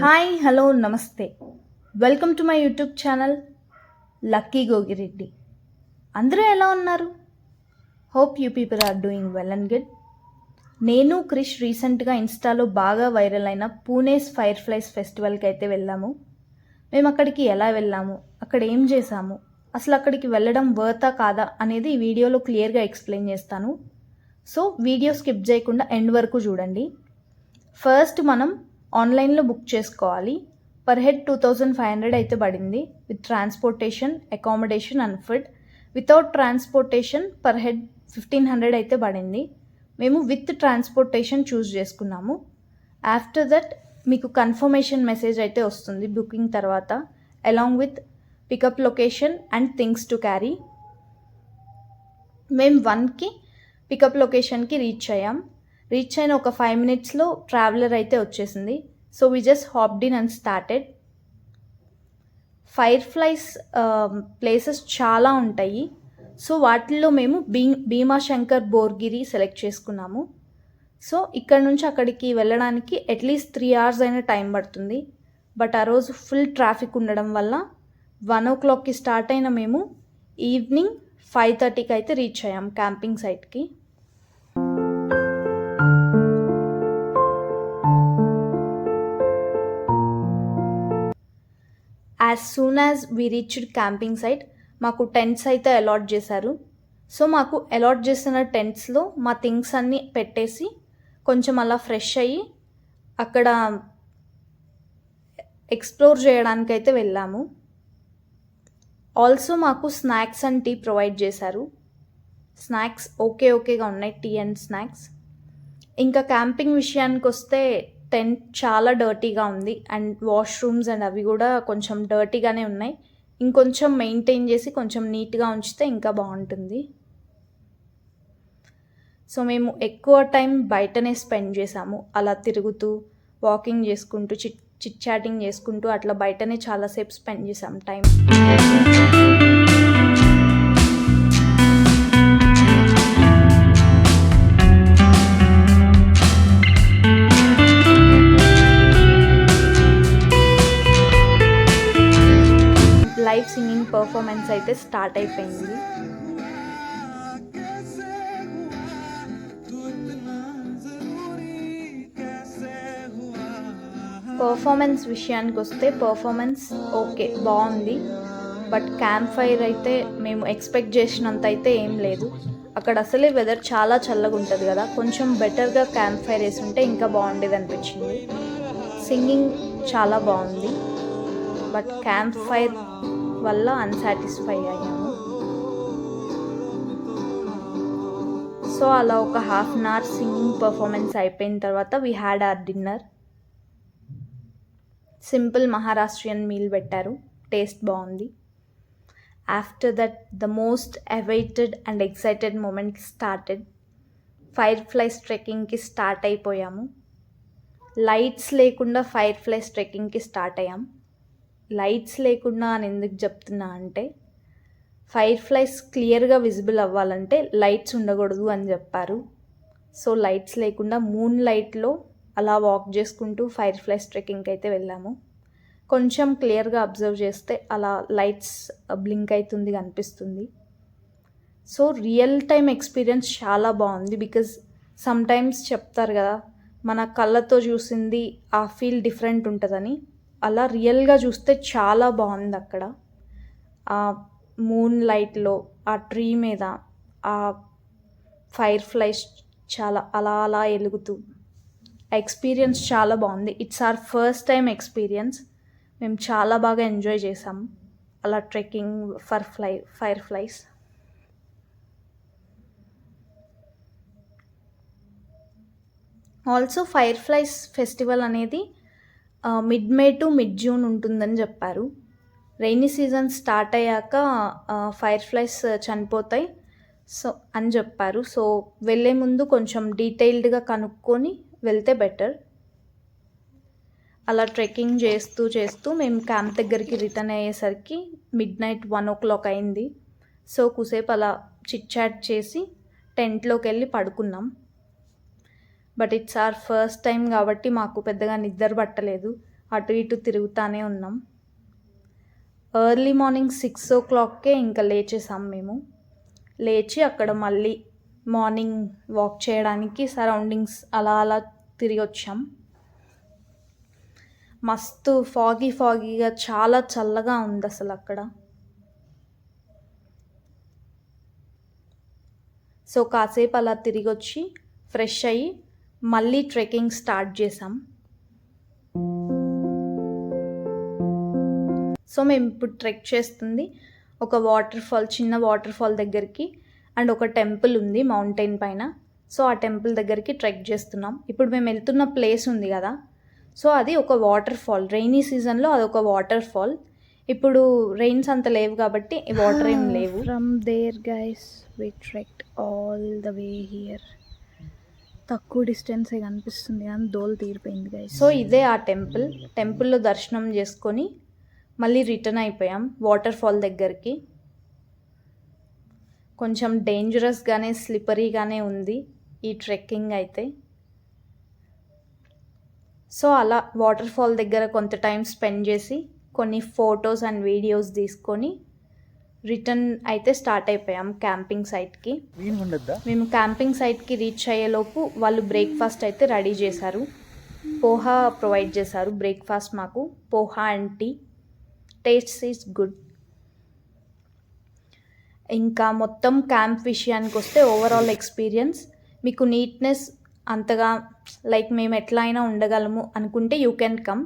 Hi hello నమస్తే welcome to my YouTube channel Lucky Gogireddy. అందరూ ఎలా ఉన్నారు? Hope you people are doing well and good. నేను క్రిష్ రీసెంట్గా ఇన్స్టాలో బాగా వైరల్ అయిన పూణేస్ ఫైర్ ఫ్లైస్ ఫెస్టివల్కి అయితే వెళ్ళాము. మేము అక్కడికి ఎలా వెళ్ళాము, అక్కడ ఏం చేసాము, అసలు అక్కడికి వెళ్ళడం వర్తా కాదా అనేది ఈ వీడియోలో క్లియర్గా ఎక్స్ప్లెయిన్ చేస్తాను. సో వీడియో స్కిప్ చేయకుండా ఎండ్ వరకు చూడండి. ఫస్ట్ మనం ఆన్లైన్లో బుక్ చేసుకోవాలి. పర్ హెడ్ 2500 అయితే పడింది with transportation, accommodation and food. Without transportation per head 1500 అయితే పడింది. మేము విత్ ట్రాన్స్పోర్టేషన్ చూస్ చేసుకున్నాము. ఆఫ్టర్ దట్ మీకు కన్ఫర్మేషన్ మెసేజ్ అయితే వస్తుంది బుకింగ్ తర్వాత, along with pickup location and things to carry. మేము 1కి పికప్ లొకేషన్కి రీచ్ అయ్యాం. రీచ్ అయిన ఒక 5 minutesలో ట్రావెలర్ అయితే వచ్చేసింది. So we just hopped in and started. Fireflies places చాలా ఉంటాయి. సో వాటిల్లో మేము భీమాశంకర్ బోర్గిరి సెలెక్ట్ చేసుకున్నాము. సో ఇక్కడ నుంచి అక్కడికి వెళ్ళడానికి అట్లీస్ట్ 3 hours అయినా టైం పడుతుంది. బట్ ఆ రోజు ఫుల్ ట్రాఫిక్ ఉండడం వల్ల 1 o'clockకి స్టార్ట్ అయిన మేము ఈవినింగ్ 5:30కి అయితే రీచ్ అయ్యాం క్యాంపింగ్ సైట్కి. As soon as we reached camping site మాకు టెంట్స్ అయితే అలాట్ చేశారు. సో మాకు అలాట్ చేసిన టెంట్స్లో మా థింగ్స్ అన్నీ పెట్టేసి కొంచెం అలా ఫ్రెష్ అయ్యి అక్కడ ఎక్స్ప్లోర్ చేయడానికైతే వెళ్ళాము. ఆల్సో మాకు స్నాక్స్ అండ్ టీ ప్రొవైడ్ చేశారు. స్నాక్స్ ఓకేగా ఉన్నాయి, టీ అండ్ స్నాక్స్. ఇంకా క్యాంపింగ్ విషయానికి వస్తే టెంట్ చాలా డర్టీగా ఉంది అండ్ వాష్రూమ్స్ అండ్ అవి కూడా కొంచెం డర్టీగానే ఉన్నాయి. ఇంకొంచెం మెయింటైన్ చేసి కొంచెం నీట్గా ఉంచితే ఇంకా బాగుంటుంది. సో మేము ఎక్కువ టైం బయటనే స్పెండ్ చేసాము. అలా తిరుగుతూ, వాకింగ్ చేసుకుంటూ, చిట్ చాటింగ్ చేసుకుంటూ అట్లా బయటనే చాలాసేపు స్పెండ్ చేసాం టైం. లైవ్ సింగింగ్ పర్ఫార్మెన్స్ అయితే స్టార్ట్ అయిపోయింది. పర్ఫార్మెన్స్ విషయానికి వస్తే పర్ఫార్మెన్స్ ఓకే బాగుంది. బట్ క్యాంప్ ఫైర్ అయితే మేము ఎక్స్పెక్ట్ చేసినంత అయితే ఏం లేదు. అక్కడ అసలే వెదర్ చాలా చల్లగా ఉంటుంది కదా, కొంచెం బెటర్గా క్యాంప్ ఫైర్ వేసి ఉంటే ఇంకా బాగుండేది అనిపించింది. సింగింగ్ చాలా బాగుంది బట్ క్యాంప్ ఫైర్ వల్ల అన్సాటిస్ఫై అయ్యాము. సో అలా ఒక 1/2 hour సింగింగ్ పర్ఫార్మెన్స్ అయిపోయిన తర్వాత we had our dinner. Simple Maharashtrian meal పెట్టారు, టేస్ట్ బాగుంది. After that the most awaited and excited moment started. Fireflies ట్రెక్కింగ్కి స్టార్ట్ అయిపోయాము. లైట్స్ లేకుండా ఫైర్ ఫ్లైస్ ట్రెక్కింగ్కి స్టార్ట్ అయ్యాం. లైట్స్ లేకుండా అని ఎందుకు చెప్తున్నా అంటే, ఫైర్ ఫ్లైస్ క్లియర్గా విజిబుల్ అవ్వాలంటే లైట్స్ ఉండకూడదు అని చెప్పారు. సో లైట్స్ లేకుండా మూన్ లైట్లో అలా వాక్ చేసుకుంటూ ఫైర్ ఫ్లైస్ ట్రెక్కింగ్కి అయితే వెళ్ళాము. కొంచెం క్లియర్గా అబ్జర్వ్ చేస్తే అలా లైట్స్ బ్లింక్ అవుతుంది కనిపిస్తుంది. సో రియల్ టైం ఎక్స్పీరియన్స్ చాలా బాగుంది. బికాజ్ సమ్టైమ్స్ చెప్తారు కదా, మన కళ్ళతో చూసింది ఆ ఫీల్ డిఫరెంట్ ఉంటుందని. అలా రియల్గా చూస్తే చాలా బాగుంది. అక్కడ ఆ మూన్ లైట్లో, ఆ ట్రీ మీద ఆ ఫైర్ ఫ్లైస్ చాలా అలా వెలుగుతూ ఎక్స్పీరియన్స్ చాలా బాగుంది. It's our first time experience. మేము చాలా బాగా ఎంజాయ్ చేసాం అలా trekking fire flies. Also fire flies festival అనేది మిడ్-May to mid-June ఉంటుందని చెప్పారు. రైనీ సీజన్ స్టార్ట్ అయ్యాక ఫైర్ ఫ్లైస్ చనిపోతాయి సో అని చెప్పారు. సో వెళ్ళే ముందు కొంచెం డీటెయిల్డ్గా కనుక్కొని వెళ్తే బెటర్. అలా ట్రెక్కింగ్ చేస్తూ మేము క్యాంప్ దగ్గరికి రిటర్న్ అయ్యేసరికి midnight 1 o'clock అయింది. సో కుసేపు అలా చిట్ చాట్ చేసి టెంట్లోకి వెళ్ళి పడుకున్నాం. But it's our first time కాబట్టి మాకు పెద్దగా నిద్ర పట్టలేదు. అటు ఇటు తిరుగుతానే ఉన్నాం. ఎర్లీ మార్నింగ్ 6 o'clockకే ఇంకా లేచేసాం మేము. లేచి అక్కడ మళ్ళీ మార్నింగ్ వాక్ చేయడానికి సరౌండింగ్స్ అలా అలా తిరిగి వచ్చాం. మస్తు ఫాగీగా చాలా చల్లగా ఉంది అసలు అక్కడ. సో కాసేపు అలా తిరిగి వచ్చి ఫ్రెష్ అయ్యి మళ్ళీ ట్రెక్కింగ్ స్టార్ట్ చేసాం. సో మేము ఇప్పుడు ట్రెక్ చేస్తుంది ఒక చిన్న వాటర్ ఫాల్ దగ్గరికి అండ్ ఒక టెంపుల్ ఉంది మౌంటైన్ పైన. సో ఆ టెంపుల్ దగ్గరికి ట్రెక్ చేస్తున్నాం. ఇప్పుడు మేము వెళ్తున్న ప్లేస్ ఉంది కదా, సో అది ఒక వాటర్ ఫాల్. రైనీ సీజన్లో అదొక వాటర్ ఫాల్. ఇప్పుడు రెయిన్స్ అంత లేవు కాబట్టి వాటర్ ఏం లేవు. From there guys we trekked all the way here. తక్కువ డిస్టెన్సే కనిపిస్తుంది కానీ దోలు తీరిపోయింది గైస్. సో ఇదే ఆ టెంపుల్లో దర్శనం చేసుకొని మళ్ళీ రిటర్న్ అయిపోయాం వాటర్ ఫాల్ దగ్గరికి. కొంచెం డేంజరస్గానే స్లిప్పరీగానే ఉంది ఈ ట్రెక్కింగ్ అయితే. సో అలా వాటర్ ఫాల్ దగ్గర కొంత టైం స్పెండ్ చేసి కొన్ని ఫొటోస్ అండ్ వీడియోస్ తీసుకొని రిటర్న్ అయితే స్టార్ట్ అయిపోయాం క్యాంపింగ్ సైట్కి. మేము క్యాంపింగ్ సైట్కి రీచ్ అయ్యేలోపు వాళ్ళు బ్రేక్ఫాస్ట్ అయితే రెడీ చేశారు. పోహా ప్రొవైడ్ చేశారు బ్రేక్ఫాస్ట్ మాకు. Poha and tea. Taste is good. ఇంకా మొత్తం క్యాంప్ విషయానికి వస్తే ఓవరాల్ ఎక్స్పీరియన్స్ మీకు నీట్నెస్ అంతగా లైక్ మేము ఎట్లా అయినా ఉండగలము అనుకుంటే you can come,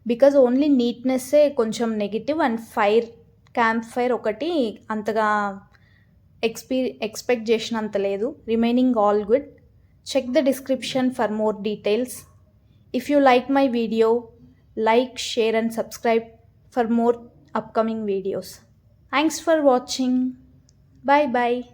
because only నీట్నెస్సే కొంచెం నెగిటివ్ అండ్ క్యాంప్ ఫైర్ ఒకటి అంతగా ఎక్స్పెక్ట్ చేసినంత లేదు. Remaining all good. Check the description for more details. If you like my video, like, share and subscribe for more upcoming videos. Thanks for watching. Bye bye.